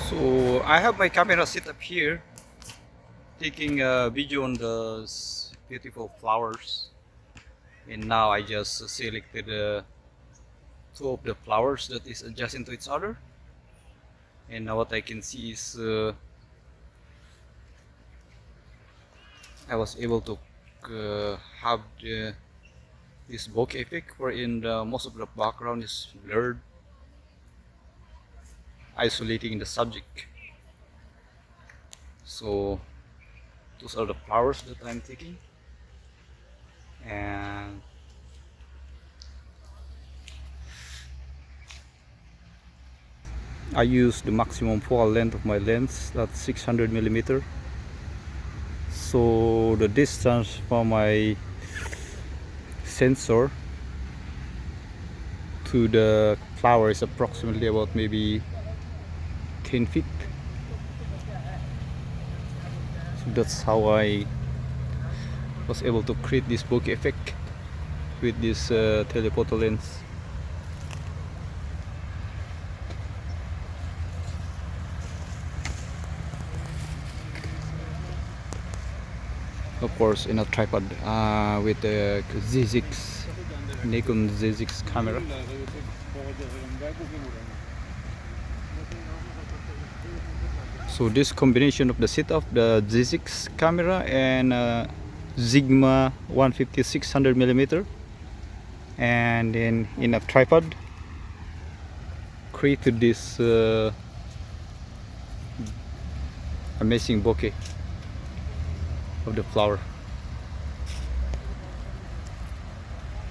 So I have my camera set up here, taking a video on the beautiful flowers. And now I just selected two of the flowers that is adjacent to each other. And now what I can see is I was able to have this bokeh effect, wherein most of the background is blurred, isolating the subject. So those are the flowers that I'm taking, and I use the maximum focal length of my lens, that's 600mm. So the distance from my sensor to the flower is approximately about maybe 10 feet. So that's how I was able to create this bokeh effect with this telephoto lens. Of course, in a tripod with the Z6 Nikon Z6 camera. So this combination of the setup, the Z6 camera and Sigma 150 600mm, and then in a tripod, created this amazing bokeh of the flower.